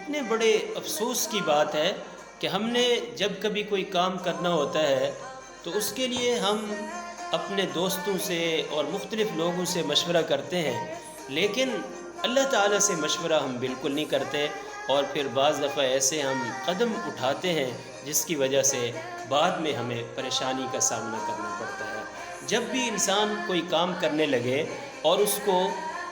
کتنے بڑے افسوس کی بات ہے کہ ہم نے جب کبھی کوئی کام کرنا ہوتا ہے تو اس کے لیے ہم اپنے دوستوں سے اور مختلف لوگوں سے مشورہ کرتے ہیں، لیکن اللہ تعالیٰ سے مشورہ ہم بالکل نہیں کرتے، اور پھر بعض دفعہ ایسے ہم قدم اٹھاتے ہیں جس کی وجہ سے بعد میں ہمیں پریشانی کا سامنا کرنا پڑتا ہے۔ جب بھی انسان کوئی کام کرنے لگے اور اس کو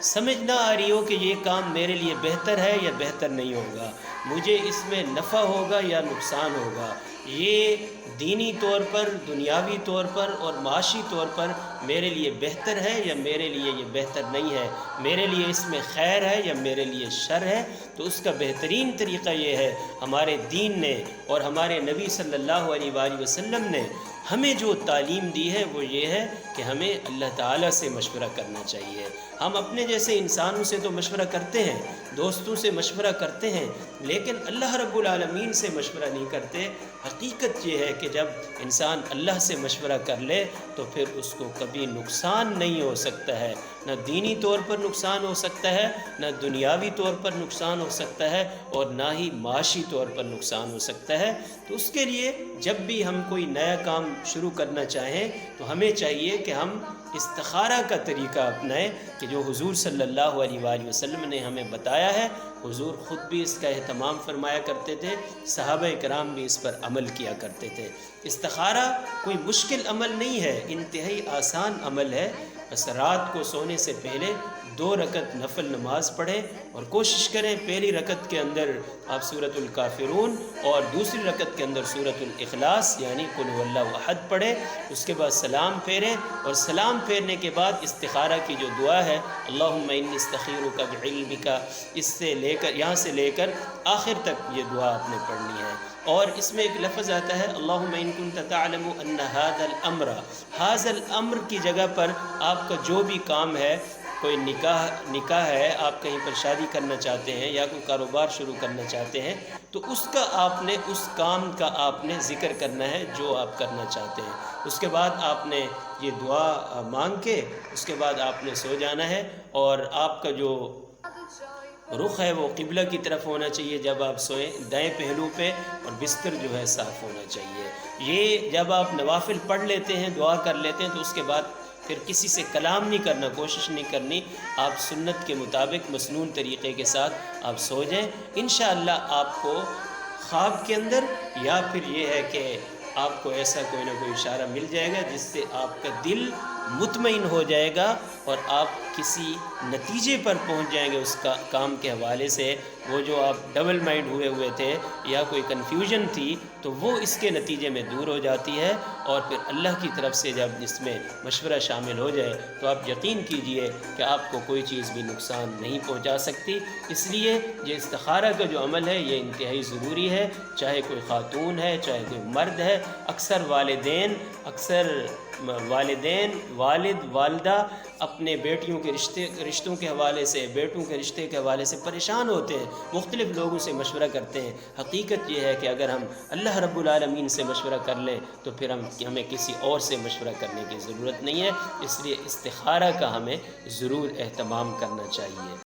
سمجھ نہ آ رہی ہو کہ یہ کام میرے لیے بہتر ہے یا بہتر نہیں ہوگا، مجھے اس میں نفع ہوگا یا نقصان ہوگا، یہ دینی طور پر، دنیاوی طور پر اور معاشی طور پر میرے لیے بہتر ہے یا میرے لیے یہ بہتر نہیں ہے، میرے لیے اس میں خیر ہے یا میرے لیے شر ہے، تو اس کا بہترین طریقہ یہ ہے، ہمارے دین نے اور ہمارے نبی صلی اللہ علیہ وآلہ وسلم نے ہمیں جو تعلیم دی ہے وہ یہ ہے کہ ہمیں اللہ تعالیٰ سے مشورہ کرنا چاہیے۔ ہم اپنے جیسے انسانوں سے تو مشورہ کرتے ہیں، دوستوں سے مشورہ کرتے ہیں، لیکن اللہ رب العالمین سے مشورہ نہیں کرتے۔ حقیقت یہ ہے کہ جب انسان اللہ سے مشورہ کر لے تو پھر اس کو کبھی نقصان نہیں ہو سکتا ہے، نہ دینی طور پر نقصان ہو سکتا ہے، نہ دنیاوی طور پر نقصان ہو سکتا ہے، اور نہ ہی معاشی طور پر نقصان ہو سکتا ہے۔ تو اس کے لیے جب بھی ہم کوئی نیا کام شروع کرنا چاہیں تو ہمیں چاہیے کہ ہم استخارہ کا طریقہ اپنائیں، کہ جو حضور صلی اللہ علیہ وآلہ وسلم نے ہمیں بتایا ہے۔ حضور خود بھی اس کا اہتمام فرمایا کرتے تھے، صحابہ کرام بھی اس پر عمل کیا کرتے تھے۔ استخارہ کوئی مشکل عمل نہیں ہے، انتہائی آسان عمل ہے۔ بس رات کو سونے سے پہلے 2 رکعت نفل نماز پڑھیں اور کوشش کریں پہلی رکعت کے اندر آپ سورۃ الکافرون اور دوسری رکعت کے اندر سورۃ الاخلاص یعنی قل هو اللہ احد پڑھیں، اس کے بعد سلام پھیریں، اور سلام پھیرنے کے بعد استخارہ کی جو دعا ہے اللہم انی استخیرک بعلمک، اس سے لے کر یہاں سے لے کر آخر تک یہ دعا آپ نے پڑھنی ہے۔ اور اس میں ایک لفظ آتا ہے اللہم ان کنت تعلم ان ھذا الامر، ھذا الامر کی جگہ پر آپ کا جو بھی کام ہے، کوئی نکاح ہے، آپ کہیں پر شادی کرنا چاہتے ہیں یا کوئی کاروبار شروع کرنا چاہتے ہیں، تو اس کا آپ نے اس کام کا آپ نے ذکر کرنا ہے جو آپ کرنا چاہتے ہیں۔ اس کے بعد آپ نے یہ دعا مانگ کے اس کے بعد آپ نے سو جانا ہے، اور آپ کا جو رخ ہے وہ قبلہ کی طرف ہونا چاہیے جب آپ سوئیں، دائیں پہلو پہ، اور بستر جو ہے صاف ہونا چاہیے۔ یہ جب آپ نوافل پڑھ لیتے ہیں، دعا کر لیتے ہیں، تو اس کے بعد پھر کسی سے کلام نہیں کرنا، کوشش نہیں کرنی، آپ سنت کے مطابق مسنون طریقے کے ساتھ آپ سو جائیں۔ انشاءاللہ آپ کو خواب کے اندر یا پھر یہ ہے کہ آپ کو ایسا کوئی نہ کوئی اشارہ مل جائے گا جس سے آپ کا دل مطمئن ہو جائے گا اور آپ کسی نتیجے پر پہنچ جائیں گے اس کا کام کے حوالے سے۔ وہ جو آپ ڈبل مائنڈ ہوئے تھے یا کوئی کنفیوژن تھی تو وہ اس کے نتیجے میں دور ہو جاتی ہے، اور پھر اللہ کی طرف سے جب اس میں مشورہ شامل ہو جائے تو آپ یقین کیجئے کہ آپ کو کوئی چیز بھی نقصان نہیں پہنچا سکتی۔ اس لیے یہ استخارہ کا جو عمل ہے یہ انتہائی ضروری ہے، چاہے کوئی خاتون ہے چاہے کوئی مرد ہے۔ اکثر والدین والد والدہ اپنے بیٹیوں کے رشتوں کے حوالے سے، بیٹوں کے رشتے کے حوالے سے پریشان ہوتے ہیں، مختلف لوگوں سے مشورہ کرتے ہیں۔ حقیقت یہ ہے کہ اگر ہم اللہ رب العالمین سے مشورہ کر لیں تو پھر ہمیں کسی اور سے مشورہ کرنے کی ضرورت نہیں ہے، اس لیے استخارہ کا ہمیں ضرور اہتمام کرنا چاہیے۔